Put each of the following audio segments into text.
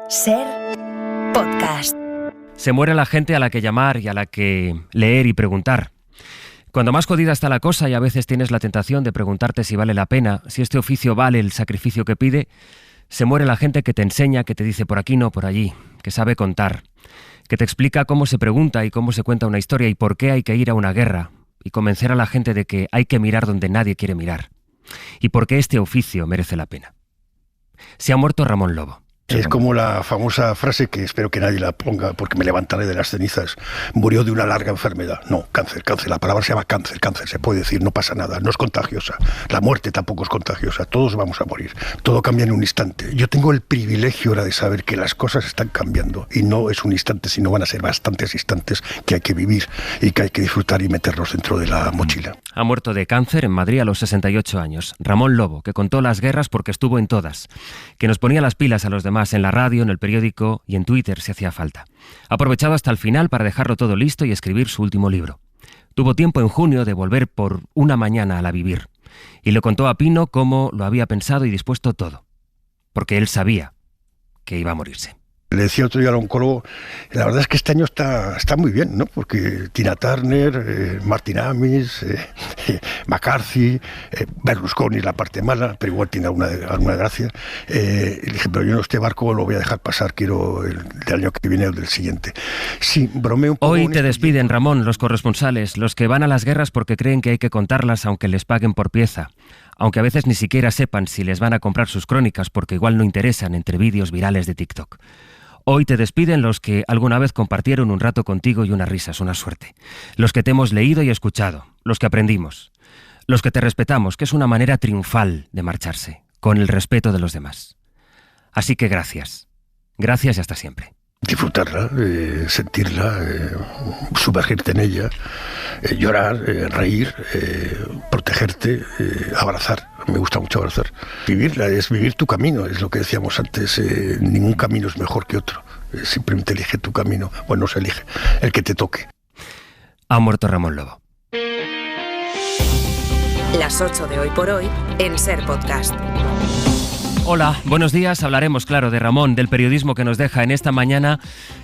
Ser podcast. Se muere la gente a la que llamar y a la que leer y preguntar. Cuando más jodida está la cosa y a veces tienes la tentación de preguntarte si vale la pena, si este oficio vale el sacrificio que pide, se muere la gente que te enseña, que te dice por aquí no, por allí, que sabe contar, que te explica cómo se pregunta y cómo se cuenta una historia y por qué hay que ir a una guerra y convencer a la gente de que hay que mirar donde nadie quiere mirar y por qué este oficio merece la pena. Se ha muerto Ramón Lobo. Es como la famosa frase que espero que nadie la ponga porque me levantaré de las cenizas. Murió de una larga enfermedad. No, cáncer. La palabra se llama cáncer. Se puede decir, no pasa nada. No es contagiosa. La muerte tampoco es contagiosa. Todos vamos a morir. Todo cambia en un instante. Yo tengo el privilegio ahora de saber que las cosas están cambiando. Y no es un instante, sino van a ser bastantes instantes que hay que vivir y que hay que disfrutar y meterlos dentro de la mochila. Ha muerto de cáncer en Madrid a los 68 años. Ramón Lobo, que contó las guerras porque estuvo en todas. Que nos ponía las pilas a los demás en la radio, en el periódico y en Twitter si hacía falta. Ha aprovechado hasta el final para dejarlo todo listo y escribir su último libro. Tuvo tiempo en junio de volver por una mañana a la vivir y le contó a Pino cómo lo había pensado y dispuesto todo, porque él sabía que iba a morirse. Le decía otro día al oncólogo, la verdad es que este año está muy bien, ¿no? Porque Tina Turner, Martin Amis, McCarthy, Berlusconi es la parte mala, pero igual tiene alguna gracia. Le dije, pero yo este barco lo voy a dejar pasar, quiero el del año que viene o del siguiente. Sí, bromeo un poco. Hoy te despiden, Ramón, los corresponsales, los que van a las guerras porque creen que hay que contarlas aunque les paguen por pieza. Aunque a veces ni siquiera sepan si les van a comprar sus crónicas porque igual no interesan entre vídeos virales de TikTok. Hoy te despiden los que alguna vez compartieron un rato contigo y unas risas, una suerte. Los que te hemos leído y escuchado, los que aprendimos, los que te respetamos, que es una manera triunfal de marcharse, con el respeto de los demás. Así que gracias. Gracias y hasta siempre. Disfrutarla, sentirla, sumergirte en ella, llorar, reír, protegerte, abrazar. Me gusta mucho abrazar. Vivirla es vivir tu camino, es lo que decíamos antes. Ningún camino es mejor que otro. Simplemente elige tu camino. Bueno, no se elige, el que te toque. Ha muerto Ramón Lobo. Las 8 de Hoy por Hoy en Ser Podcast. Hola, buenos días. Hablaremos, claro, de Ramón, del periodismo que nos deja en esta mañana,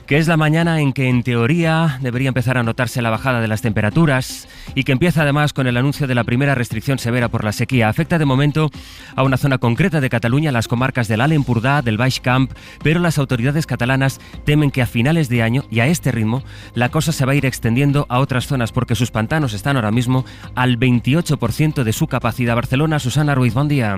que es la mañana en que, en teoría, debería empezar a notarse la bajada de las temperaturas y que empieza además con el anuncio de la primera restricción severa por la sequía. Afecta de momento a una zona concreta de Cataluña, las comarcas del Alt Empordà, del Baix Camp, pero las autoridades catalanas temen que a finales de año y a este ritmo la cosa se va a ir extendiendo a otras zonas porque sus pantanos están ahora mismo al 28% de su capacidad. Barcelona, Susana Ruiz, buen día.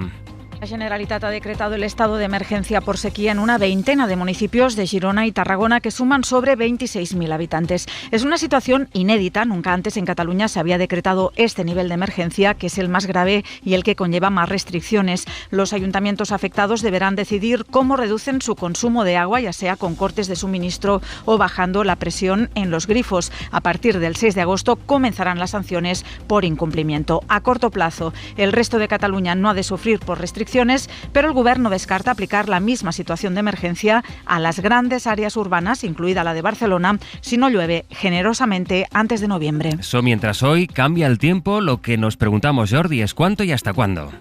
La Generalitat ha decretado el estado de emergencia por sequía en una veintena de municipios de Girona y Tarragona que suman sobre 26.000 habitantes. Es una situación inédita. Nunca antes en Cataluña se había decretado este nivel de emergencia, que es el más grave y el que conlleva más restricciones. Los ayuntamientos afectados deberán decidir cómo reducen su consumo de agua, ya sea con cortes de suministro o bajando la presión en los grifos. A partir del 6 de agosto comenzarán las sanciones por incumplimiento. A corto plazo, el resto de Cataluña no ha de sufrir por restricciones, pero el Govern no descarta aplicar la misma situación de emergencia a las grandes áreas urbanas, incluida la de Barcelona, si no llueve generosamente antes de noviembre. Eso mientras hoy cambia el tiempo, lo que nos preguntamos, Jordi, es ¿cuánto y hasta cuándo?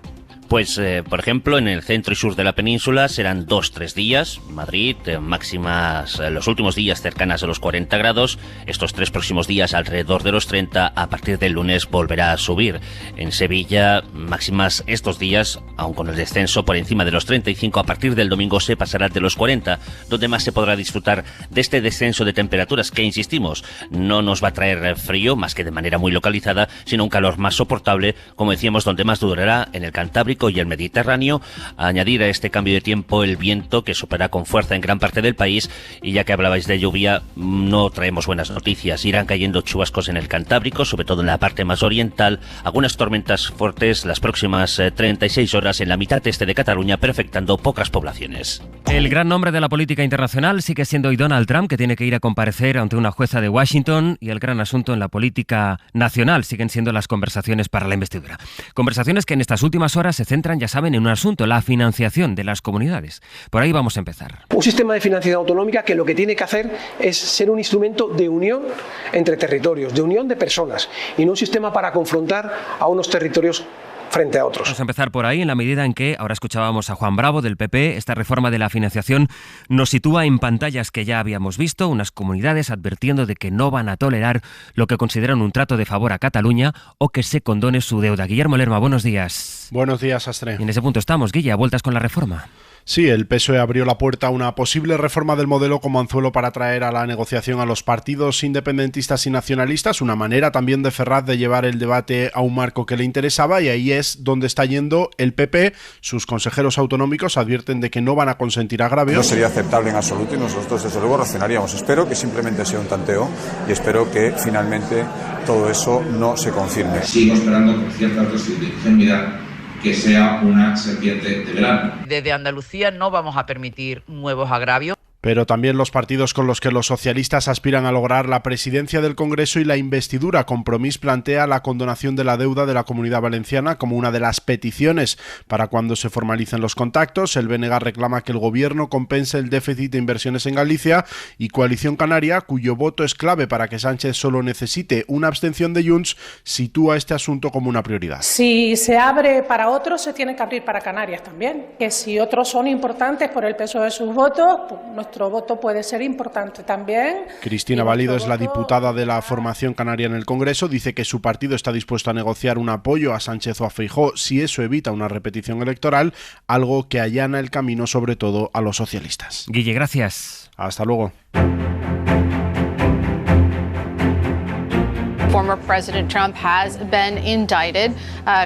Pues, por ejemplo, en el centro y sur de la península serán 2-3 días. Madrid, máximas los últimos días cercanas a los 40 grados. Estos 3 próximos días alrededor de los 30. A partir del lunes volverá a subir. En Sevilla, máximas estos días, aun con el descenso por encima de los 35. A partir del domingo se pasará de los 40, donde más se podrá disfrutar de este descenso de temperaturas que, insistimos, no nos va a traer frío, más que de manera muy localizada, sino un calor más soportable, como decíamos, donde más durará en el Cantábrico y el Mediterráneo. A añadir a este cambio de tiempo el viento, que soplará con fuerza en gran parte del país, y ya que hablabais de lluvia, no traemos buenas noticias. Irán cayendo chubascos en el Cantábrico, sobre todo en la parte más oriental, algunas tormentas fuertes las próximas 36 horas en la mitad este de Cataluña, pero afectando pocas poblaciones. El gran nombre de la política internacional sigue siendo hoy Donald Trump, que tiene que ir a comparecer ante una jueza de Washington, y el gran asunto en la política nacional siguen siendo las conversaciones para la investidura. Conversaciones que en estas últimas horas se centran, ya saben, en un asunto, la financiación de las comunidades. Por ahí vamos a empezar. Un sistema de financiación autonómica que lo que tiene que hacer es ser un instrumento de unión entre territorios, de unión de personas, y no un sistema para confrontar a unos territorios frente a otros. Vamos a empezar por ahí, en la medida en que, ahora escuchábamos a Juan Bravo del PP, esta reforma de la financiación nos sitúa en pantallas que ya habíamos visto, unas comunidades advirtiendo de que no van a tolerar lo que consideran un trato de favor a Cataluña o que se condone su deuda. Guillermo Lerma, buenos días. Buenos días, Astre. Y en ese punto estamos, Guille, a vueltas con la reforma. Sí, el PSOE abrió la puerta a una posible reforma del modelo como anzuelo para traer a la negociación a los partidos independentistas y nacionalistas, una manera también de Ferraz de llevar el debate a un marco que le interesaba, y ahí es donde está yendo el PP. Sus consejeros autonómicos advierten de que no van a consentir agravios. No sería aceptable en absoluto y nosotros desde luego reaccionaríamos. Espero que simplemente sea un tanteo y espero que finalmente todo eso no se confirme. Sigo esperando con cierta dosis de ingenuidad que sea una serpiente de verano. Desde Andalucía no vamos a permitir nuevos agravios. Pero también los partidos con los que los socialistas aspiran a lograr la presidencia del Congreso y la investidura. Compromís plantea la condonación de la deuda de la Comunidad Valenciana como una de las peticiones para cuando se formalicen los contactos. El BNG reclama que el Gobierno compense el déficit de inversiones en Galicia, y Coalición Canaria, cuyo voto es clave para que Sánchez solo necesite una abstención de Junts, sitúa este asunto como una prioridad. Si se abre para otros, se tiene que abrir para Canarias también. Que si otros son importantes por el peso de sus votos, pues nuestro voto puede ser importante también. Cristina Valido es la diputada de la formación canaria en el Congreso. Dice que su partido está dispuesto a negociar un apoyo a Sánchez o a Feijóo si eso evita una repetición electoral, algo que allana el camino sobre todo a los socialistas. Guille, gracias. Hasta luego. Former President Trump has been indicted,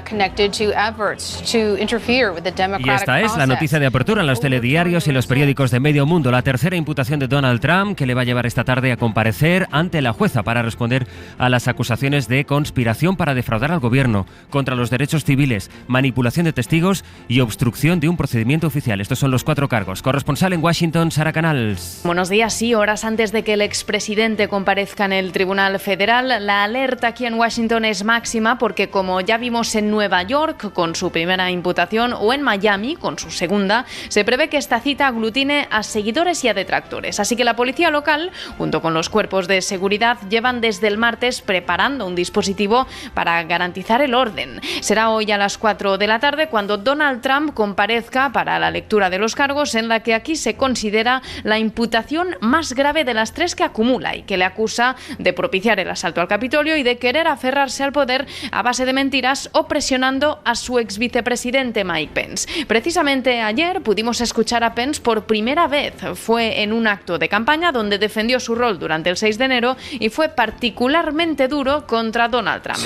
connected to efforts to interfere with the democratic process. Y esta es la noticia de apertura en los telediarios y los periódicos de medio mundo. La tercera imputación de Donald Trump, que le va a llevar esta tarde a comparecer ante la jueza para responder a las acusaciones de conspiración para defraudar al gobierno, contra los derechos civiles, manipulación de testigos y obstrucción de un procedimiento oficial. Estos son los 4 cargos. Corresponsal en Washington, Sara Canals. Buenos días. Sí, horas antes de que el expresidente comparezca en el Tribunal Federal, la alerta aquí en Washington es máxima porque, como ya vimos en Nueva York con su primera imputación o en Miami con su segunda, se prevé que esta cita aglutine a seguidores y a detractores. Así que la policía local, junto con los cuerpos de seguridad, llevan desde el martes preparando un dispositivo para garantizar el orden. Será hoy a las 4 de la tarde cuando Donald Trump comparezca para la lectura de los cargos, en la que aquí se considera la imputación más grave de las 3 que acumula y que le acusa de propiciar el asalto al Capitolio y de querer aferrarse al poder a base de mentiras o presionando a su ex vicepresidente Mike Pence. Precisamente ayer pudimos escuchar a Pence por primera vez. Fue en un acto de campaña donde defendió su rol durante el 6 de enero y fue particularmente duro contra Donald Trump.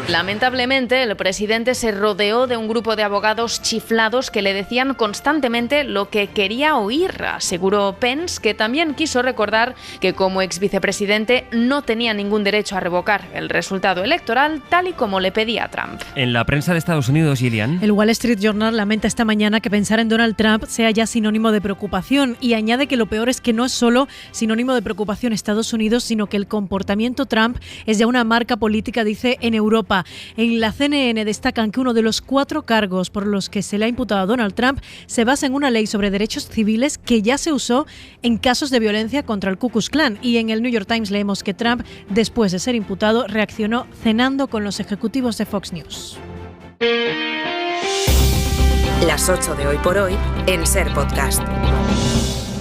Lamentablemente, el presidente se rodeó de un grupo de abogados chiflados que le decían constantemente lo que quería oír. Aseguró Pence, que también quiso recordar que como ex vicepresidente no tenía ningún derecho a revocar el resultado electoral tal y como le pedía Trump. En la prensa de Estados Unidos, Gillian. El Wall Street Journal lamenta esta mañana que pensar en Donald Trump sea ya sinónimo de preocupación, y añade que lo peor es que no es solo sinónimo de preocupación Estados Unidos, sino que el comportamiento Trump es ya una marca política, dice, en Europa. En la CNN destacan que uno de los 4 cargos por los que se le ha imputado a Donald Trump se basa en una ley sobre derechos civiles que ya se usó en casos de violencia contra el Ku Klux Klan, y en el New York Times leemos que Trump, después de ser imputado, reaccionó cenando con los ejecutivos de Fox News. Las 8 de hoy por hoy en Ser Podcast.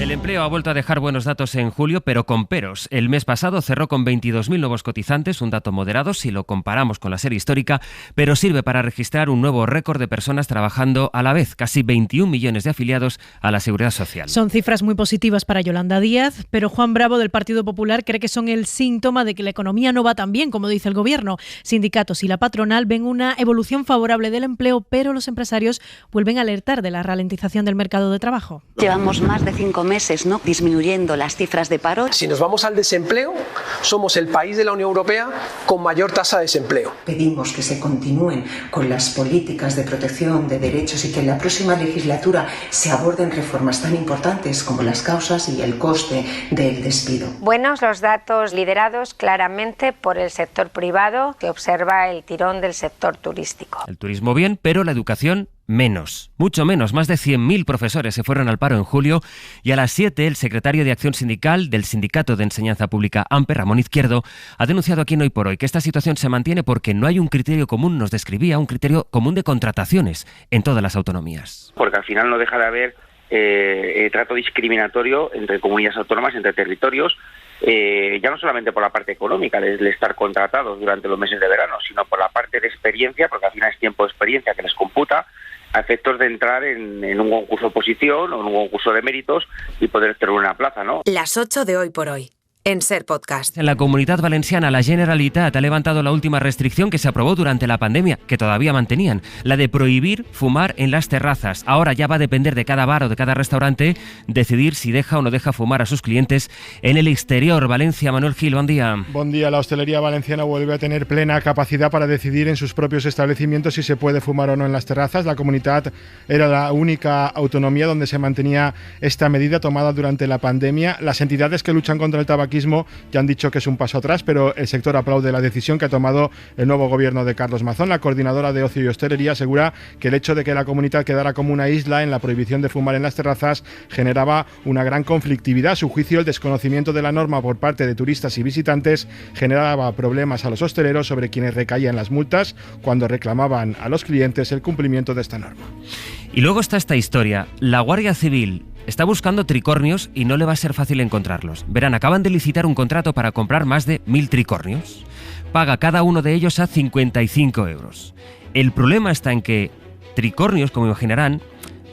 El empleo ha vuelto a dejar buenos datos en julio, pero con peros. El mes pasado cerró con 22.000 nuevos cotizantes, un dato moderado si lo comparamos con la serie histórica, pero sirve para registrar un nuevo récord de personas trabajando a la vez, casi 21 millones de afiliados a la Seguridad Social. Son cifras muy positivas para Yolanda Díaz, pero Juan Bravo del Partido Popular cree que son el síntoma de que la economía no va tan bien como dice el Gobierno. Sindicatos y la patronal ven una evolución favorable del empleo, pero los empresarios vuelven a alertar de la ralentización del mercado de trabajo. Llevamos más de 5 meses, ¿no?, disminuyendo las cifras de paro. Si nos vamos al desempleo, somos el país de la Unión Europea con mayor tasa de desempleo. Pedimos que se continúen con las políticas de protección de derechos y que en la próxima legislatura se aborden reformas tan importantes como las causas y el coste del despido. Buenos los datos liderados claramente por el sector privado, que observa el tirón del sector turístico. El turismo bien, pero la educación menos, mucho menos. Más de 100.000 profesores se fueron al paro en julio y a las 7 el secretario de Acción Sindical del Sindicato de Enseñanza Pública AMPE, Ramón Izquierdo, ha denunciado aquí en Hoy por Hoy que esta situación se mantiene porque no hay un criterio común, nos describía, un criterio común de contrataciones en todas las autonomías. Porque al final no deja de haber trato discriminatorio entre comunidades autónomas, entre territorios, ya no solamente por la parte económica de estar contratados durante los meses de verano, sino por la parte de experiencia, porque al final es tiempo de experiencia que les computa a efectos de entrar en un concurso de oposición o en un concurso de méritos y poder tener una plaza, ¿no? Las 8 de Hoy por Hoy, en Ser Podcast. En la Comunitat Valenciana, la Generalitat ha levantado la última restricción que se aprobó durante la pandemia, que todavía mantenían, la de prohibir fumar en las terrazas. Ahora ya va a depender de cada bar o de cada restaurante decidir si deja o no deja fumar a sus clientes en el exterior. Valencia, Manuel Gil, buen día. Buen día. La hostelería valenciana vuelve a tener plena capacidad para decidir en sus propios establecimientos si se puede fumar o no en las terrazas. La Comunitat era la única autonomía donde se mantenía esta medida tomada durante la pandemia. Las entidades que luchan contra el tabaquismo ya han dicho que es un paso atrás, pero el sector aplaude la decisión que ha tomado el nuevo gobierno de Carlos Mazón. La coordinadora de Ocio y Hostelería asegura que el hecho de que la comunidad quedara como una isla en la prohibición de fumar en las terrazas generaba una gran conflictividad. A su juicio, el desconocimiento de la norma por parte de turistas y visitantes generaba problemas a los hosteleros sobre quienes recaían las multas cuando reclamaban a los clientes el cumplimiento de esta norma. Y luego está esta historia. La Guardia Civil está buscando tricornios y no le va a ser fácil encontrarlos. Verán, acaban de licitar un contrato para comprar más de 1.000 tricornios. Paga cada uno de ellos a 55 euros. El problema está en que tricornios, como imaginarán,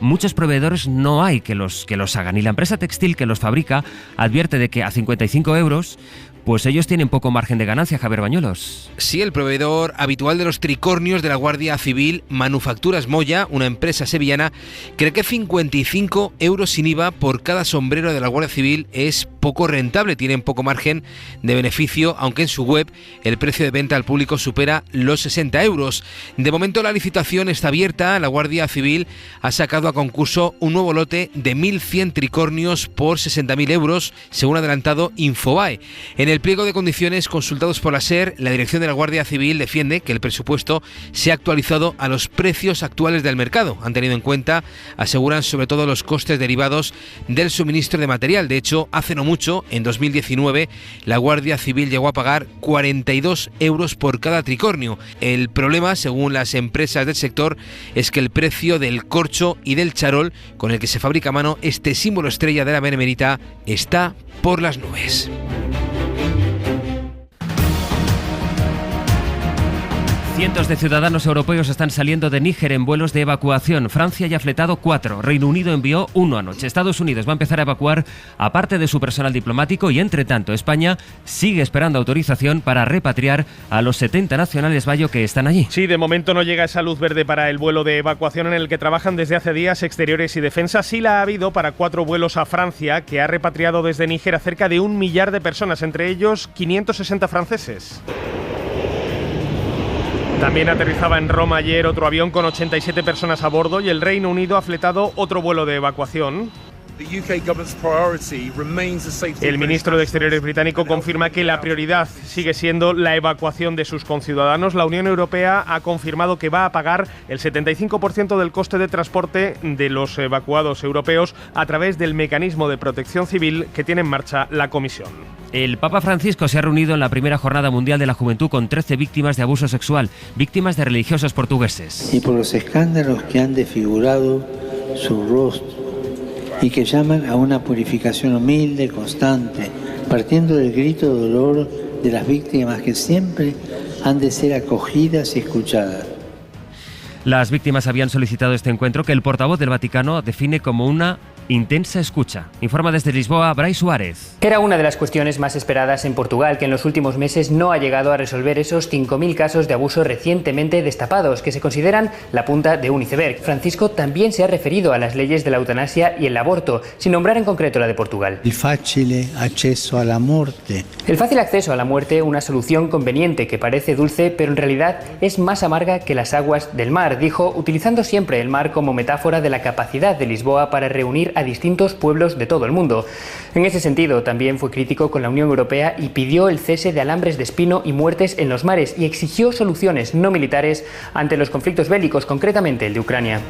muchos proveedores no hay que los hagan. Y la empresa textil que los fabrica advierte de que a 55 euros... pues ellos tienen poco margen de ganancia, Javier Bañuelos. Sí, el proveedor habitual de los tricornios de la Guardia Civil, Manufacturas Moya, una empresa sevillana, cree que 55 euros sin IVA por cada sombrero de la Guardia Civil es poco rentable, tienen poco margen de beneficio, aunque en su web el precio de venta al público supera los 60 euros. De momento la licitación está abierta, la Guardia Civil ha sacado a concurso un nuevo lote de 1.100 tricornios por 60.000 euros, según ha adelantado Infobae. En el pliego de condiciones consultados por la SER, la dirección de la Guardia Civil defiende que el presupuesto se ha actualizado a los precios actuales del mercado. Han tenido en cuenta, aseguran, sobre todo los costes derivados del suministro de material. De hecho, hace no mucho, en 2019, la Guardia Civil llegó a pagar 42 euros por cada tricornio. El problema, según las empresas del sector, es que el precio del corcho y del charol, con el que se fabrica a mano este símbolo estrella de la Benemérita, está por las nubes. Cientos de ciudadanos europeos están saliendo de Níger en vuelos de evacuación. Francia ya ha fletado 4, Reino Unido envió 1 anoche. Estados Unidos va a empezar a evacuar a parte de su personal diplomático y, entre tanto, España sigue esperando autorización para repatriar a los 70 nacionales bayo que están allí. Sí, de momento no llega esa luz verde para el vuelo de evacuación en el que trabajan desde hace días Exteriores y Defensa. Sí la ha habido para 4 vuelos a Francia, que ha repatriado desde Níger a cerca de 1 millar de personas, entre ellos 560 franceses. También aterrizaba en Roma ayer otro avión con 87 personas a bordo y el Reino Unido ha fletado otro vuelo de evacuación. El ministro de Exteriores británico confirma que la prioridad sigue siendo la evacuación de sus conciudadanos. La Unión Europea ha confirmado que va a pagar el 75% del coste de transporte de los evacuados europeos a través del mecanismo de protección civil que tiene en marcha la Comisión. El Papa Francisco se ha reunido en la primera Jornada Mundial de la Juventud con 13 víctimas de abuso sexual, víctimas de religiosos portugueses. Y por los escándalos que han desfigurado su rostro y que llaman a una purificación humilde, constante, partiendo del grito de dolor de las víctimas que siempre han de ser acogidas y escuchadas. Las víctimas habían solicitado este encuentro que el portavoz del Vaticano define como una intensa escucha. Informa desde Lisboa, Brais Suárez. Era una de las cuestiones más esperadas en Portugal, que en los últimos meses no ha llegado a resolver esos 5.000 casos de abuso recientemente destapados, que se consideran la punta de un iceberg. Francisco también se ha referido a las leyes de la eutanasia y el aborto, sin nombrar en concreto la de Portugal. El fácil acceso a la muerte. El fácil acceso a la muerte, una solución conveniente que parece dulce, pero en realidad es más amarga que las aguas del mar, dijo, utilizando siempre el mar como metáfora de la capacidad de Lisboa para reunir a a distintos pueblos de todo el mundo. En ese sentido, también fue crítico con la Unión Europea y pidió el cese de alambres de espino y muertes en los mares y exigió soluciones no militares ante los conflictos bélicos, concretamente el de Ucrania.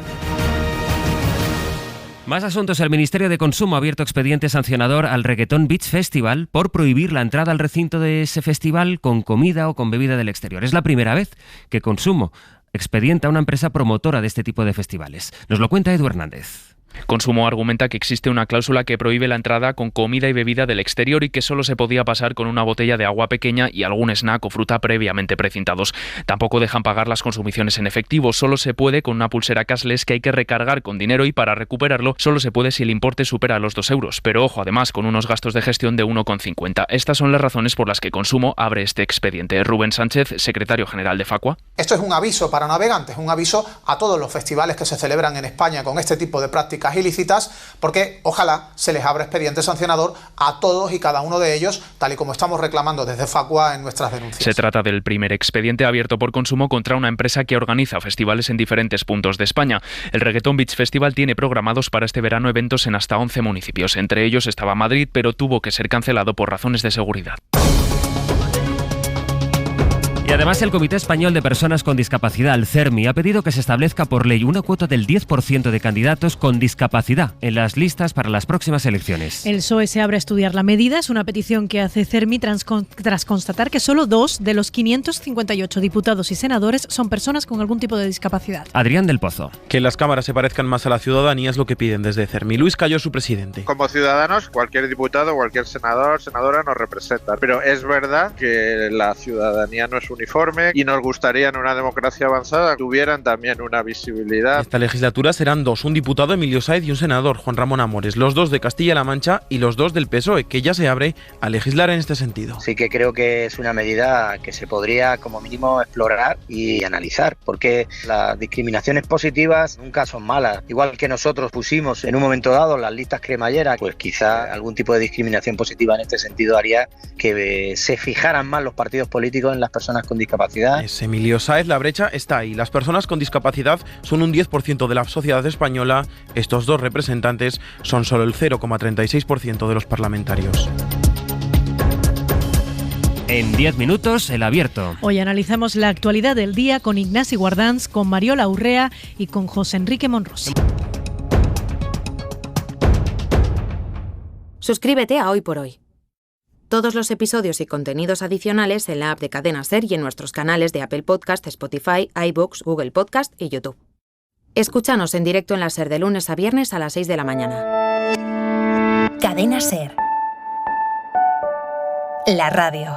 Más asuntos. El Ministerio de Consumo ha abierto expediente sancionador al Reggaeton Beach Festival por prohibir la entrada al recinto de ese festival con comida o con bebida del exterior. Es la primera vez que Consumo expedienta a una empresa promotora de este tipo de festivales. Nos lo cuenta Edu Hernández. Consumo argumenta que existe una cláusula que prohíbe la entrada con comida y bebida del exterior y que solo se podía pasar con una botella de agua pequeña y algún snack o fruta previamente precintados. Tampoco dejan pagar las consumiciones en efectivo, solo se puede con una pulsera cashless que hay que recargar con dinero y para recuperarlo solo se puede si el importe supera los 2 euros. Pero ojo, además con unos gastos de gestión de 1,50. Estas son las razones por las que Consumo abre este expediente. Rubén Sánchez, secretario general de Facua. Esto es un aviso para navegantes, un aviso a todos los festivales que se celebran en España con este tipo de prácticas ilícitas, porque ojalá se les abra expediente sancionador a todos y cada uno de ellos, tal y como estamos reclamando desde Facua en nuestras denuncias. Se trata del primer expediente abierto por Consumo contra una empresa que organiza festivales en diferentes puntos de España. El Reggaeton Beach Festival tiene programados para este verano eventos en hasta 11 municipios. Entre ellos estaba Madrid, pero tuvo que ser cancelado por razones de seguridad. Y además el Comité Español de Personas con Discapacidad, el CERMI, ha pedido que se establezca por ley una cuota del 10% de candidatos con discapacidad en las listas para las próximas elecciones. El PSOE se abre a estudiar la medida. Es una petición que hace CERMI tras constatar que solo 2 de los 558 diputados y senadores son personas con algún tipo de discapacidad. Adrián del Pozo. Que las cámaras se parezcan más a la ciudadanía es lo que piden desde CERMI. Luis Cayó, su presidente. Como ciudadanos, cualquier diputado, cualquier senador, senadora nos representa. Pero es verdad que la ciudadanía no es uniforme y nos gustaría en una democracia avanzada que tuvieran también una visibilidad. Esta legislatura serán 2, un diputado, Emilio Sáez, y un senador, Juan Ramón Amores, los 2 de Castilla-La Mancha y los 2 del PSOE, que ya se abre a legislar en este sentido. Sí que creo que es una medida que se podría como mínimo explorar y analizar, porque las discriminaciones positivas nunca son malas. Igual que nosotros pusimos en un momento dado las listas cremalleras, pues quizá algún tipo de discriminación positiva en este sentido haría que se fijaran más los partidos políticos en las personas con discapacidad. Es Emilio Sáez, la brecha está ahí. Las personas con discapacidad son un 10% de la sociedad española. Estos 2 representantes son solo el 0,36% de los parlamentarios. En 10 minutos, El Abierto. Hoy analizamos la actualidad del día con Ignasi Guardans, con Mariola Urrea y con José Enrique Monrosi. Suscríbete a Hoy por Hoy. Todos los episodios y contenidos adicionales en la app de Cadena SER y en nuestros canales de Apple Podcast, Spotify, iVoox, Google Podcast y YouTube. Escúchanos en directo en la SER de lunes a viernes a las 6 de la mañana. Cadena SER. La radio.